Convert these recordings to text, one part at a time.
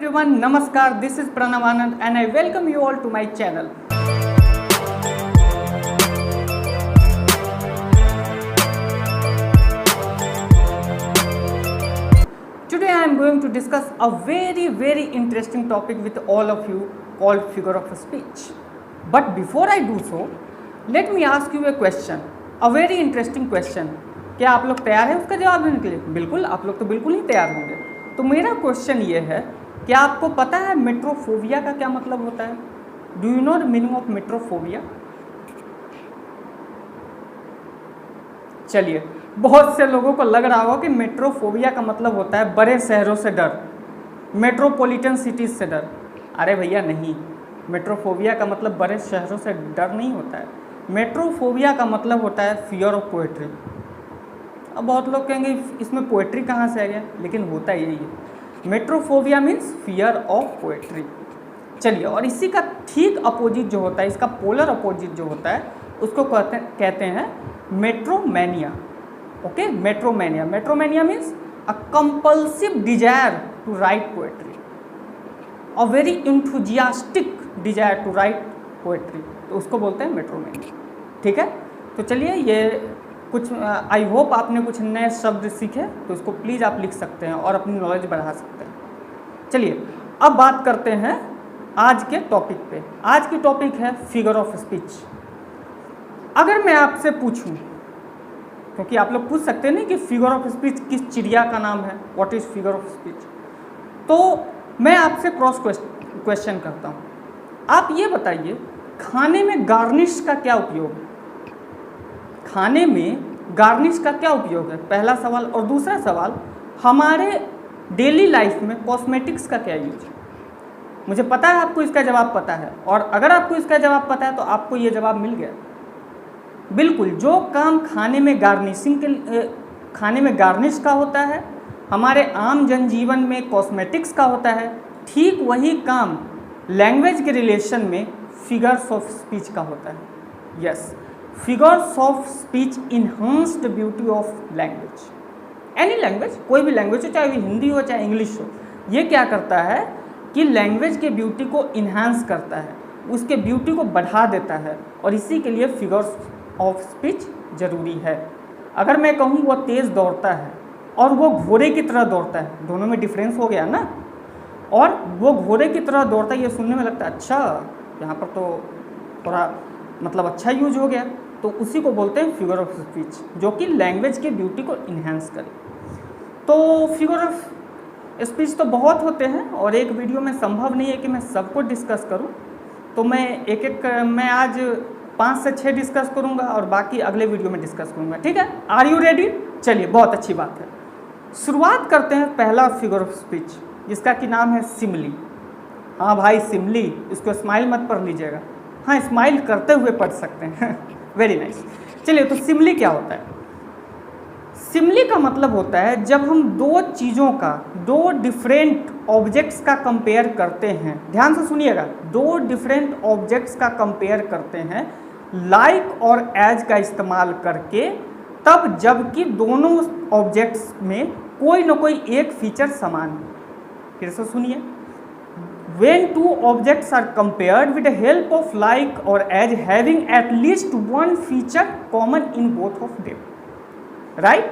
Everyone, Namaskar. This is Pranav Anand and I welcome you all to my channel. Today I am going to discuss a very interesting topic with all of you called figure of speech. But before I do so, let me ask you a question, a very interesting question. क्या आप लोग तैयार हैं उसका जवाब देने के लिए? बिल्कुल, आप लोग तो बिल्कुल ही तैयार होंगे। तो मेरा क्वेश्चन ये है, क्या आपको पता है मेट्रोफोबिया का क्या मतलब होता है? Do you know the meaning of metrophobia? चलिए, बहुत से लोगों को लग रहा होगा कि मेट्रोफोबिया का मतलब होता है बड़े शहरों से डर, मेट्रोपॉलिटन सिटीज से डर। अरे भैया नहीं, मेट्रोफोबिया का मतलब बड़े शहरों से डर नहीं होता है। मेट्रोफोबिया का मतलब होता है फियर ऑफ पोएट्री। अब बहुत लोग कहेंगे इसमें पोएट्री कहाँ से आ गया, लेकिन होता यही है। मेट्रोफोबिया मीन्स फियर ऑफ पोएट्री। चलिए, और इसी का ठीक अपोजिट जो होता है, इसका पोलर अपोजिट जो होता है, उसको कहते हैं metromania. Okay, metromania. Metromania means a compulsive desire to write poetry, a very enthusiastic desire to write poetry, तो उसको बोलते हैं मेट्रोमैनिया। ठीक है, तो चलिए, ये कुछ आई होप आपने कुछ नए शब्द सीखे, तो इसको प्लीज़ आप लिख सकते हैं और अपनी नॉलेज बढ़ा सकते हैं। चलिए, अब बात करते हैं आज के टॉपिक पे। आज की टॉपिक है फिगर ऑफ स्पीच। अगर मैं आपसे पूछूं, क्योंकि आप लोग पूछ सकते हैं ना कि फिगर ऑफ स्पीच किस चिड़िया का नाम है, what is figure of speech, तो मैं आपसे क्रॉस क्वेश्चन करता हूँ। आप ये बताइए, खाने में गार्निश का क्या उपयोग है? खाने में गार्निश का क्या उपयोग है, पहला सवाल। और दूसरा सवाल, हमारे डेली लाइफ में कॉस्मेटिक्स का क्या यूज है? मुझे पता है आपको इसका जवाब पता है, और अगर आपको इसका जवाब पता है तो आपको ये जवाब मिल गया। बिल्कुल, जो काम खाने में खाने में गार्निश का होता है, हमारे आम जनजीवन में कॉस्मेटिक्स का होता है, ठीक वही काम लैंग्वेज के रिलेशन में फिगर्स ऑफ स्पीच का होता है। Yes, figures of speech enhanced beauty of language. Any language, कोई भी लैंग्वेज हो, चाहे वो हिंदी हो चाहे इंग्लिश हो, ये क्या करता है कि लैंग्वेज के ब्यूटी को इन्हांस करता है, उसके ब्यूटी को बढ़ा देता है, और इसी के लिए फिगर्स ऑफ स्पीच ज़रूरी है। अगर मैं कहूँ वो तेज़ दौड़ता है और वो घोड़े की तरह दौड़ता है, दोनों में डिफरेंस हो गया ना। और वो घोड़े की तरह दौड़ता है, ये सुनने में लगता है अच्छा, यहाँ पर तो थोड़ा मतलब अच्छा यूज हो गया, तो उसी को बोलते हैं फिगर ऑफ स्पीच, जो कि लैंग्वेज के ब्यूटी को इन्हेंस करे। तो फिगर ऑफ स्पीच तो बहुत होते हैं, और एक वीडियो में संभव नहीं है कि मैं सबको डिस्कस करूं, तो मैं आज 5 से 6 डिस्कस करूंगा और बाकी अगले वीडियो में डिस्कस करूंगा। ठीक है, आर यू रेडी? चलिए, बहुत अच्छी बात है। शुरुआत करते हैं पहला फिगर ऑफ स्पीच, जिसका कि नाम है सिमली। हाँ भाई, सिमली, इसको स्माइल मत पढ़ लीजिएगा, हाँ स्माइल करते हुए पढ़ सकते हैं। Very nice. चलिए, तो सिमली क्या होता है? सिमली का मतलब होता है जब हम दो चीज़ों का, दो डिफरेंट ऑब्जेक्ट्स का कंपेयर करते हैं। ध्यान से सुनिएगा, दो डिफरेंट ऑब्जेक्ट्स का कंपेयर करते हैं लाइक और एज का इस्तेमाल करके, तब जबकि दोनों ऑब्जेक्ट्स में कोई ना कोई एक फीचर समान है। फिर से सुनिए, when two objects are compared with the help of like or as having at least one feature common in both of them, right?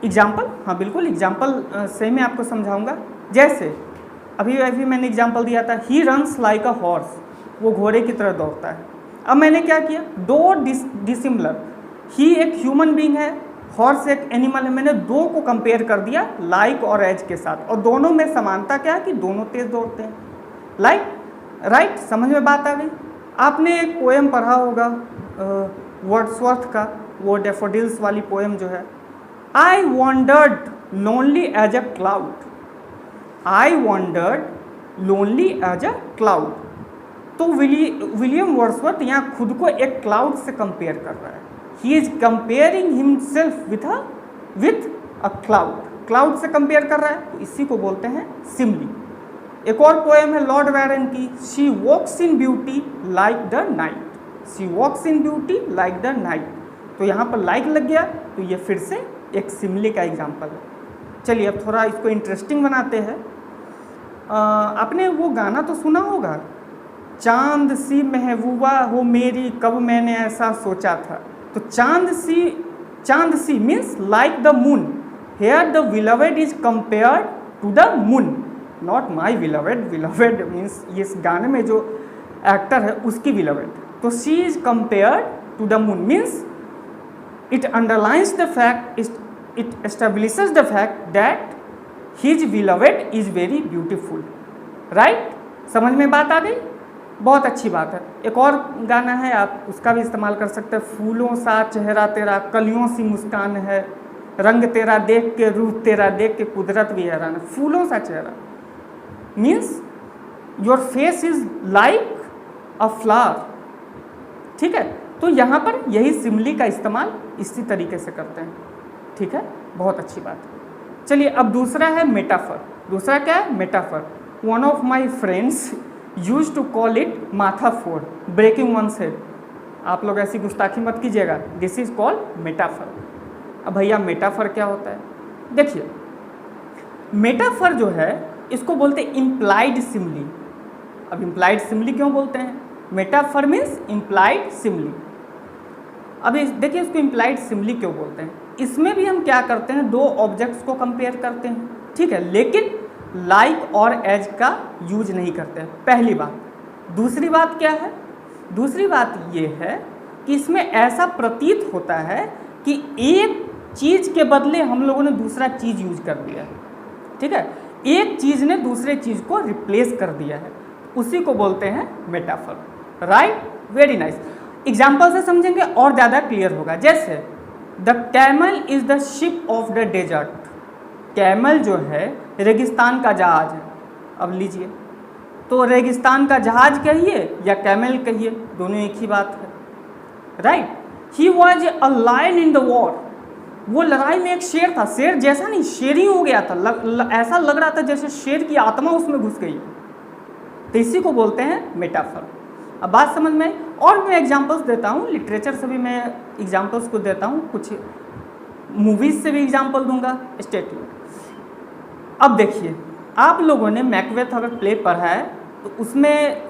Example, हाँ बिल्कुल, एग्जाम्पल से मैं आपको समझाऊंगा। जैसे अभी मैंने एग्जाम्पल दिया था, he runs like a horse, वो घोड़े की तरह दौड़ता है। अब मैंने क्या किया, दो डिसिमिलर, ही एक ह्यूमन बीइंग है, हॉर्स एक एनिमल है, मैंने दो को कंपेयर कर दिया लाइक और एज के साथ, और दोनों में समानता क्या है कि दोनों तेज दौड़ते हैं। लाइक, राइट, समझ में बात आ गई। आपने एक पोएम पढ़ा होगा वर्ड्सवर्थ का, वो डैफोडिल्स वाली पोएम जो है, I wandered lonely as a cloud, I wandered lonely as a cloud. तो विलियम वर्ड्सवर्थ यहाँ खुद को एक क्लाउड से कंपेयर कर रहा है। He is comparing himself with a cloud, cloud से कंपेयर कर रहा है, तो इसी को बोलते हैं सिमली। एक और पोएम है लॉर्ड बैरन की, she walks in beauty like the night, she walks in beauty like the night. तो यहाँ पर लाइक लग गया, तो ये फिर से एक सिमली का एग्जाम्पल है। चलिए, अब थोड़ा इसको इंटरेस्टिंग बनाते हैं। आपने वो गाना तो सुना होगा, चांद सी महबूबा हो मेरी कब मैंने ऐसा सोचा था। तो चांद सी means like the moon, here the beloved is compared to the moon, not my beloved, beloved means इस गाने में जो एक्टर है उसकी बिलवेड। तो she is compared to the moon means it underlines the fact, it establishes the fact that his beloved is very beautiful. Right, समझ में बात आ गई? बहुत अच्छी बात है। एक और गाना है, आप उसका भी इस्तेमाल कर सकते हैं, फूलों सा चेहरा तेरा कलियों सी मुस्कान है, रंग तेरा देख के रूप तेरा देख के कुदरत भी हैरान है। फूलों सा चेहरा means your face is like a flower. ठीक है, तो यहाँ पर यही सिमली का इस्तेमाल इसी तरीके से करते हैं। ठीक है, बहुत अच्छी बात है। चलिए अब दूसरा है मेटाफर। दूसरा क्या है? Metaphor. One of my friends use to call it माथा फोड़, ब्रेकिंग वंस हेड। आप लोग ऐसी गुस्ताखी मत कीजिएगा, दिस इज कॉल्ड मेटाफर। अब भैया मेटाफर क्या होता है? देखिए, मेटाफर जो है इसको बोलते हैं इम्प्लाइड सिमली। अब इम्प्लाइड सिमली क्यों बोलते हैं? Metaphor means implied simile. अब देखिए इसको इम्प्लाइड सिमली क्यों बोलते हैं? इसमें भी हम क्या करते हैं, दो ऑब्जेक्ट्स को कंपेयर करते हैं, ठीक है, लेकिन लाइक और एज का यूज नहीं करते हैं, पहली बात। दूसरी बात क्या है? दूसरी बात ये है कि इसमें ऐसा प्रतीत होता है कि एक चीज़ के बदले हम लोगों ने दूसरा चीज़ यूज कर दिया है। ठीक है, एक चीज़ ने दूसरे चीज़ को रिप्लेस कर दिया है, उसी को बोलते हैं metaphor. Right, very nice. Example से समझेंगे और ज़्यादा क्लियर होगा। जैसे the camel is the ship of the desert. Camel जो है रेगिस्तान का जहाज है। अब लीजिए, तो रेगिस्तान का जहाज कहिए या कैमल कहिए, दोनों एक ही बात है। Right, he was a lion in the war. वो लड़ाई में एक शेर था, शेर जैसा नहीं, शेर ही हो गया था, ऐसा लग रहा था जैसे शेर की आत्मा उसमें घुस गई। तो इसी को बोलते हैं मेटाफर। अब बात समझ में, और मैं एग्जांपल्स देता हूँ, लिटरेचर से भी मैं एग्जांपल्स को देता हूँ, कुछ मूवीज़ से भी एग्जांपल दूंगा, स्टे ट्यून्ड। अब देखिए, आप लोगों ने मैकबेथ अगर प्ले पढ़ा है तो उसमें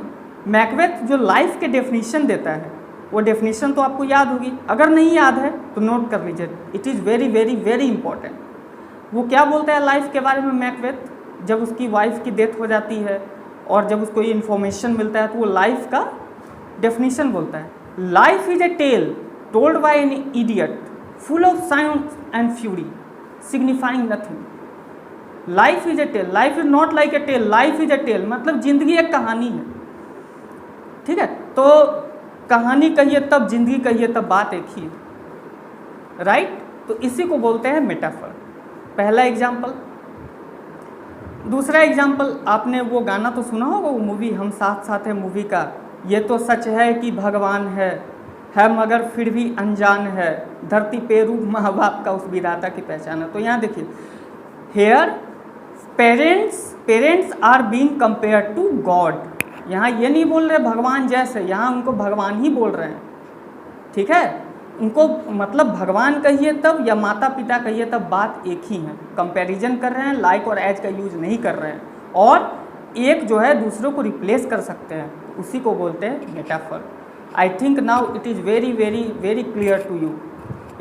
मैकबेथ जो लाइफ के डेफिनेशन देता है वो डेफिनेशन तो आपको याद होगी। अगर नहीं याद है तो नोट कर लीजिए, it is very very very important. वो क्या बोलता है लाइफ के बारे में मैकबेथ? जब उसकी वाइफ की डेथ हो जाती है और जब उसको ये इन्फॉर्मेशन मिलता है तो वो लाइफ का डेफिनेशन बोलता है, life is a tale told by an idiot full of science and fury signifying nothing. Life is a tale, life is not like a tale, life is a tale मतलब जिंदगी एक कहानी है। ठीक है, तो कहानी कहिए तब, जिंदगी कहिए तब, बात एक ही है। राइट, तो इसी को बोलते हैं मेटाफर। पहला एग्जाम्पल। दूसरा एग्जाम्पल, आपने वो गाना तो सुना होगा, वो मूवी हम साथ साथ है मूवी का, ये तो सच है कि भगवान है मगर फिर भी अनजान है, धरती पे रूप माँ बाप का उस विधाता की पहचान है। तो यहाँ देखिए, here parents are being compared to God. यहाँ ये नहीं बोल रहे भगवान जैसे, यहाँ उनको भगवान ही बोल रहे हैं। ठीक है, उनको मतलब भगवान कहिए तब या माता पिता कहिए तब, बात एक ही है। कंपैरिजन कर रहे हैं, लाइक और एज का यूज नहीं कर रहे हैं, और एक जो है दूसरों को रिप्लेस कर सकते हैं, उसी को बोलते हैं metaphor. I think now it is very very very clear to you.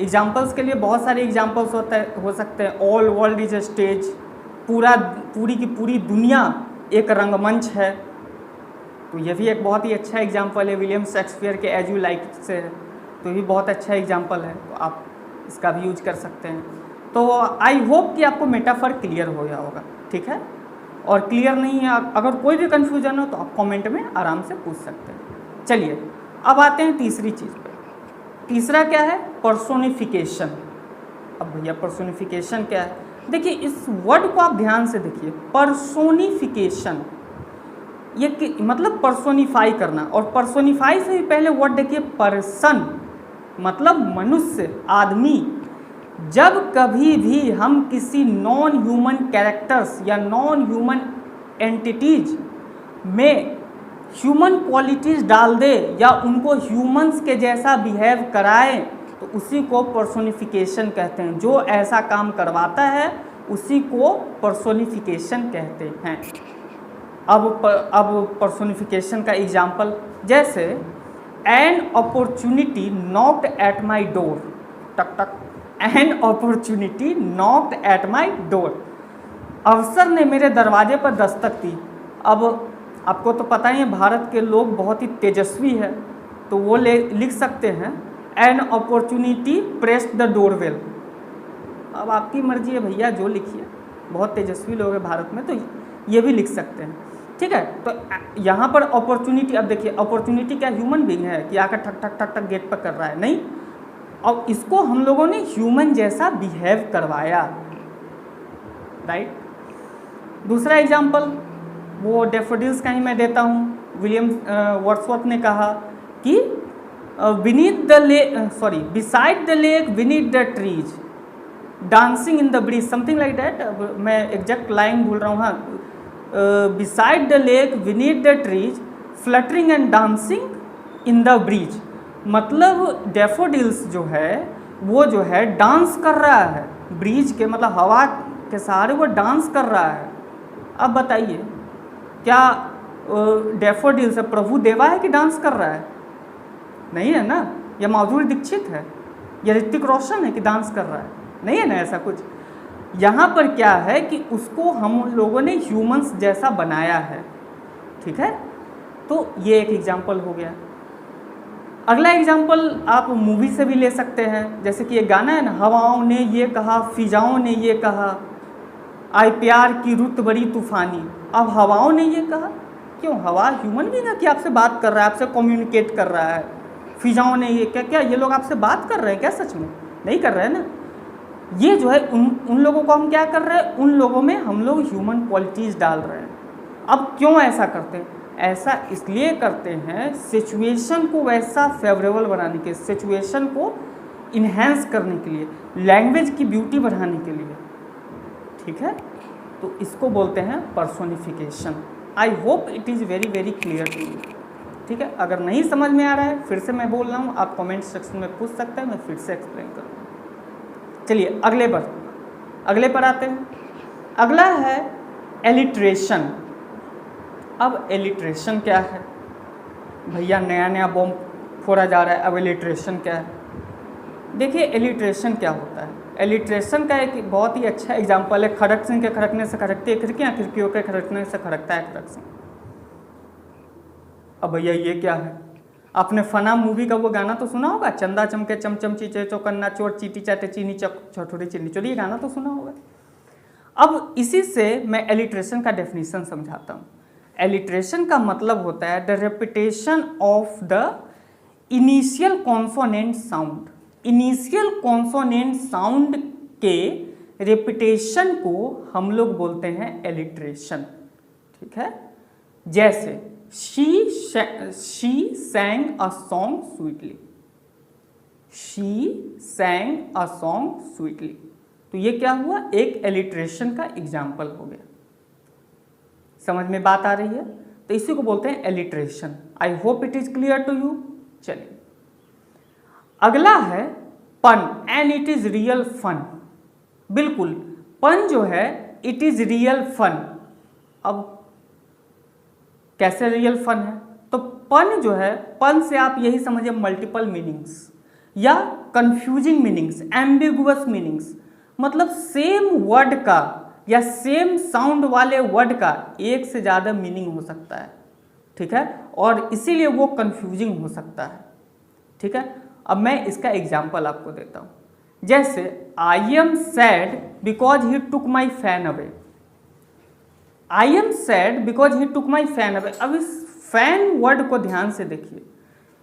Examples के लिए बहुत सारे एग्जाम्पल्स हो सकते हैं। All world is a stage, पूरी की पूरी दुनिया एक रंगमंच है, तो ये भी एक बहुत ही अच्छा एग्जाम्पल है, विलियम शेक्सपियर के एज यू लाइक से है, तो ये भी बहुत अच्छा एग्जाम्पल है, तो आप इसका भी यूज कर सकते हैं। तो आई होप कि आपको मेटाफर क्लियर हो गया होगा। ठीक है, और क्लियर नहीं है, अगर कोई भी कन्फ्यूजन हो तो आप कमेंट में आराम से पूछ सकते हैं। चलिए अब आते हैं तीसरी चीज़ पे। तीसरा क्या है? पर्सोनिफिकेशन। अब भैया पर्सोनिफिकेशन क्या है? देखिए इस वर्ड को आप ध्यान से देखिए, पर्सोनिफिकेशन, ये मतलब पर्सोनिफाई करना, और पर्सोनिफाई से भी पहले वर्ड देखिए पर्सन, मतलब मनुष्य, आदमी। जब कभी भी हम किसी नॉन ह्यूमन कैरेक्टर्स या नॉन ह्यूमन एंटिटीज में ह्यूमन क्वालिटीज़ डाल दे या उनको ह्यूमंस के जैसा बिहेव कराएं, तो उसी को पर्सोनिफिकेशन कहते हैं। जो ऐसा काम करवाता है उसी को पर्सोनिफिकेशन कहते हैं। अब पर्सोनिफिकेशन का एग्जाम्पल, जैसे an opportunity knocked at my door, टक टक, an opportunity knocked at my door, अवसर ने मेरे दरवाजे पर दस्तक दी। अब आपको तो पता ही है भारत के लोग बहुत ही तेजस्वी है, तो वो लिख सकते हैं an opportunity pressed the doorbell. अब आपकी मर्जी है भैया, जो लिखिए, बहुत तेजस्वी लोग हैं भारत में, तो ये भी लिख सकते हैं, ठीक है। तो यहाँ पर अपॉर्चुनिटी, अब देखिए अपॉर्चुनिटी क्या ह्यूमन बीइंग है कि आकर ठक ठक ठक ठक गेट पर कर रहा है? नहीं। अब इसको हम लोगों ने ह्यूमन जैसा बिहेव करवाया, राइट। दूसरा एग्जाम्पल वो डेफोडिल्स का ही मैं देता हूँ। विलियम वर्ड्सवर्थ ने कहा कि beneath the lake, sorry, beside the lake beneath the trees dancing in the breeze, something like that. अब मैं एग्जैक्ट लाइन भूल रहा हूँ। हाँ, beside the lake beneath the trees fluttering and dancing in the breeze, मतलब daffodils जो है वो जो है डांस कर रहा है ब्रीज के, मतलब हवा के सहारे वो डांस कर रहा है। अब बताइए क्या डेफोडिल्स प्रभु देवा है कि डांस कर रहा है? नहीं है ना। या माधुरी दीक्षित है या ऋतिक रोशन है कि डांस कर रहा है? नहीं है ना ऐसा कुछ। यहाँ पर क्या है कि उसको हम लोगों ने ह्यूमंस जैसा बनाया है, ठीक है। तो ये एक एग्जाम्पल हो गया। अगला एग्जाम्पल आप मूवी से भी ले सकते हैं, जैसे कि एक गाना है ना, हवाओं ने ये कहा फिजाओं ने ये कहा, आए प्यार की रुत बड़ी तूफानी। अब हवाओं ने ये कहा, क्यों? हवा ह्यूमन भी ना कि आपसे बात कर रहा है, आपसे कम्युनिकेट कर रहा है। फिजाओं ने ये क्या ये लोग आपसे बात कर रहे हैं क्या? सच में नहीं कर रहे हैं ना। ये जो है उन लोगों को हम क्या कर रहे हैं, उन लोगों में हम लोग ह्यूमन क्वालिटीज़ डाल रहे हैं। अब क्यों ऐसा करते हैं? ऐसा इसलिए करते हैं सिचुएशन को वैसा फेवरेबल बनाने के, सिचुएशन को इन्हेंस करने के लिए, लैंग्वेज की ब्यूटी बढ़ाने के लिए, ठीक है। तो इसको बोलते हैं personification. I hope it is very very clear to you, ठीक है। अगर नहीं समझ में आ रहा है, फिर से मैं बोल रहा हूँ, आप कमेंट सेक्शन में पूछ सकते हैं, मैं फिर से एक्सप्लेन करूँगा। चलिए अगले पर आते हैं। अगला है एलिट्रेशन। अब एलिट्रेशन क्या है भैया? नया नया बॉम्ब फोड़ा जा रहा है, अब एलिट्रेशन क्या है? देखिए एलिट्रेशन क्या होता है। एलिट्रेशन का एक बहुत ही अच्छा एग्जाम्पल है, खड़क सिंह के खड़कने से खड़कती है खिड़कियाँ, खिड़कियों के खड़कने से खड़कता है खड़क सिंह। अब भैया ये क्या है? आपने फना मूवी का वो गाना तो सुना होगा, चंदा चमके चमचम चीचे चौकन्ना चोर चीटी चाटे चीनी चटोरी चिन्नी चोरी, ये गाना तो सुना होगा। अब इसी से मैं एलिट्रेशन का डेफिनेशन समझाता हूँ। एलिट्रेशन का मतलब होता है the repetition of the initial consonant sound. Initial consonant sound के रेपिटेशन को हम लोग बोलते हैं एलिट्रेशन, ठीक है। जैसे she sang a song sweetly, she sang a song sweetly, तो ये क्या हुआ? एक एलिट्रेशन का एग्जाम्पल हो गया। समझ में बात आ रही है? तो इसी को बोलते हैं alliteration. I hope it is clear to you. चलिए अगला है pun, and it is real fun. बिल्कुल, पन जो है इट इज रियल फन। अब कैसे रियल फन है? तो पन जो है, पन से आप यही समझिए मल्टीपल मीनिंग्स या कंफ्यूजिंग मीनिंग्स, एम्बिगुअस मीनिंग्स, मतलब सेम वर्ड का या सेम साउंड वाले वर्ड का एक से ज़्यादा मीनिंग हो सकता है, ठीक है, और इसीलिए वो कंफ्यूजिंग हो सकता है, ठीक है। अब मैं इसका एग्जाम्पल आपको देता हूँ। जैसे आई am sad because he took my fan away. I am sad because he took my fan away. अब इस फैन वर्ड को ध्यान से देखिए,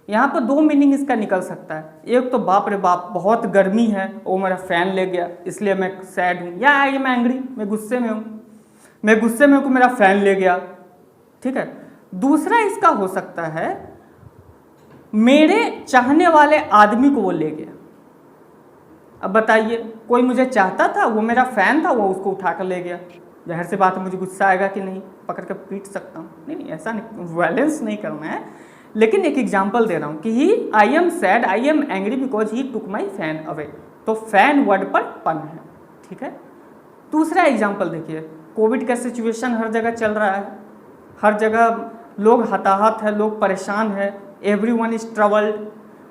यहाँ पर दो मीनिंग इसका निकल सकता है। एक तो बाप रे बाप बहुत गर्मी है, वो मेरा फ़ैन ले गया इसलिए मैं सैड हूँ, या आई एम एंग्री, मैं गुस्से में हूँ, मैं गुस्से में हूँ कि मेरा फ़ैन ले गया, ठीक है। दूसरा इसका हो सकता है मेरे चाहने वाले आदमी को वो ले गया। अब बताइए, कोई मुझे चाहता था, वो मेरा फ़ैन था, वो उसको उठा कर ले गया, जाहिर सी बात है मुझे गुस्सा आएगा कि नहीं, पकड़ कर पीट सकता हूँ। नहीं, ऐसा नहीं, वायलेंस नहीं करना है, लेकिन एक एग्जांपल दे रहा हूँ कि he I am sad, I am angry because he took my fan away. तो फैन वर्ड पर पन है, ठीक है। दूसरा एग्जांपल देखिए, कोविड का सिचुएशन हर जगह चल रहा है, हर जगह लोग हताहत है, लोग परेशान है, everyone is troubled,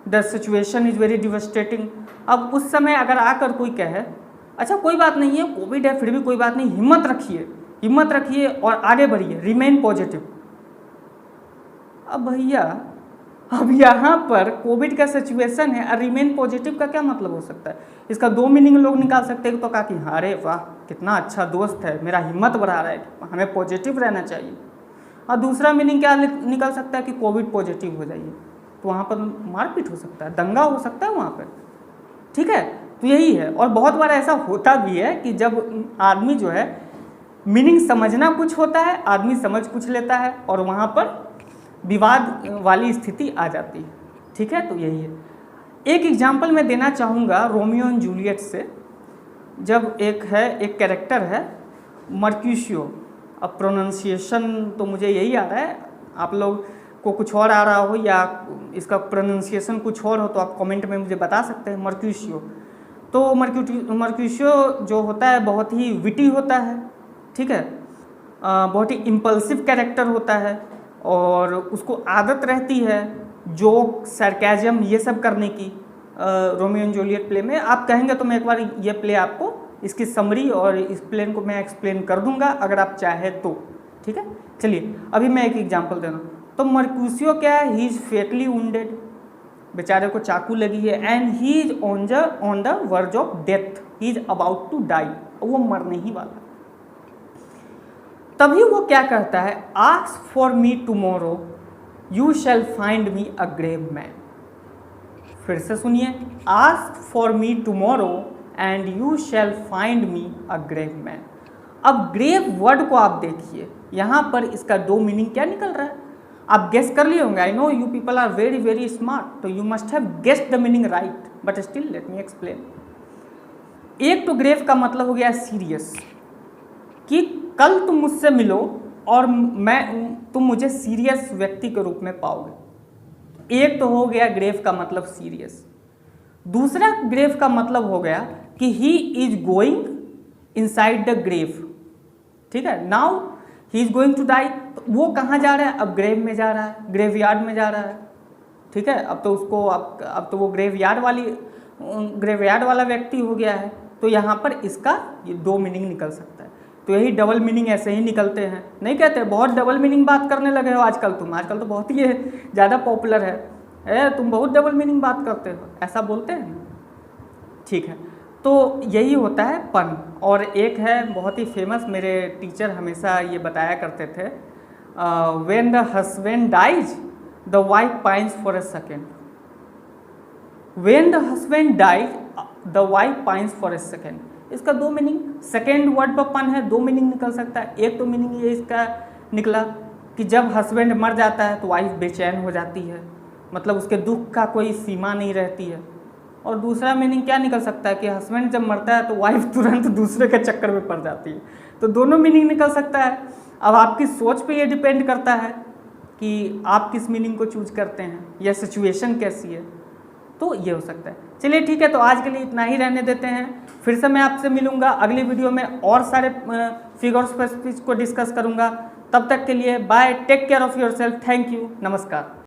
the situation is very devastating. अब उस समय अगर आकर कोई कहे अच्छा कोई बात नहीं है, कोविड है, फिर भी कोई बात नहीं, हिम्मत रखिए और आगे बढ़िए, रिमेन पॉजिटिव। अब भैया अब यहाँ पर कोविड का सिचुएशन है और रिमेन पॉजिटिव का क्या मतलब हो सकता है? इसका दो मीनिंग लोग निकाल सकते हैं। तो कहा कि अरे वाह कितना अच्छा दोस्त है, मेरा हिम्मत बढ़ा रहा है, हमें पॉजिटिव रहना चाहिए। और दूसरा मीनिंग क्या निकल सकता है कि कोविड पॉजिटिव हो जाइए, तो वहाँ पर मारपीट हो सकता है, दंगा हो सकता है वहाँ पर। ठीक है, तो यही है। और बहुत बार ऐसा होता भी है कि जब आदमी जो है मीनिंग समझना कुछ होता है, आदमी समझ कुछ लेता है और वहाँ पर विवाद वाली स्थिति आ जाती है। ठीक है, तो यही है। एक एग्जाम्पल मैं देना चाहूँगा रोमियो एंड जूलियट से। जब एक कैरेक्टर है मर्क्यूशियो, अब प्रोनाउंसिएशन तो मुझे यही आ रहा है, आप लोग को कुछ और आ रहा हो या इसका प्रोनाउंसिएशन कुछ और हो तो आप कमेंट में मुझे बता सकते हैं। मर्क्यूशियो, तो मर्क्यूशियो जो होता है बहुत ही विटी होता है, ठीक है, बहुत ही इम्पल्सिव कैरेक्टर होता है और उसको आदत रहती है जोक, सरकाज़म ये सब करने की। रोमियो एंड जूलियट प्ले में आप कहेंगे तो मैं एक बार ये प्ले आपको इसकी समरी और इस प्लेन को मैं एक्सप्लेन कर दूंगा अगर आप चाहे तो। ठीक है, चलिए अभी मैं एक एग्जांपल दे रहा हूँ। तो मर्क्यूशियो क्या है, ही इज़ फेटली वुंडेड, बेचारे को चाकू लगी है, and he is on the verge of death, he is about to die, वो मरने ही वाला। तभी वो क्या कहता है, ask for me tomorrow you shall find me a grave man. फिर से सुनिए, ask for me tomorrow and you shall find me a grave man. अब ग्रेव वर्ड को आप देखिए, यहाँ पर इसका दो मीनिंग क्या निकल रहा है, आप गेस कर लिए होंगे। I know you people are very very smart, तो you must have guessed the meaning right, but still let me explain. एक तो ग्रेव का मतलब हो गया सीरियस, कि कल तुम मुझसे मिलो और तुम मुझे सीरियस व्यक्ति के रूप में पाओगे। एक तो हो गया ग्रेव का मतलब सीरियस। दूसरा ग्रेव का मतलब हो गया कि he is going inside the grave. ठीक है, now he is going to die, वो कहाँ जा रहा है, अब ग्रेव में जा रहा है, ग्रेवयार्ड में जा रहा है। ठीक है, अब तो उसको अब तो वो ग्रेवयार्ड वाला व्यक्ति हो गया है। तो यहाँ पर इसका ये दो मीनिंग निकल सकता है। तो यही डबल मीनिंग ऐसे ही निकलते हैं, नहीं कहते बहुत डबल मीनिंग बात करने लगे हो आजकल तुम, आजकल तो बहुत ही ज़्यादा पॉपुलर है, तुम बहुत डबल मीनिंग बात करते हो, ऐसा बोलते हैं। ठीक है, तो यही होता है पन। और एक है बहुत ही फेमस, मेरे टीचर हमेशा ये बताया करते थे, when the husband dies the wife pines for a second. When the husband dies the wife pines for a second. इसका दो मीनिंग, सेकेंड वर्ड पर पन है, दो मीनिंग निकल सकता है। एक तो मीनिंग ये इसका निकला कि जब हस्बैंड मर जाता है तो वाइफ बेचैन हो जाती है, मतलब उसके दुख का कोई सीमा नहीं रहती है। और दूसरा मीनिंग क्या निकल सकता है कि हस्बैंड जब मरता है तो वाइफ तुरंत दूसरे के चक्कर में पड़ जाती है। तो दोनों मीनिंग निकल सकता है। अब आपकी सोच पे ये डिपेंड करता है कि आप किस मीनिंग को चूज करते हैं या सिचुएशन कैसी है, तो ये हो सकता है। चलिए ठीक है, तो आज के लिए इतना ही रहने देते हैं। फिर से मैं आपसे मिलूंगा अगली वीडियो में और सारे फिगर्स ऑफ स्पीच को डिस्कस करूंगा। तब तक के लिए bye, take care of yourself, thank you, नमस्कार।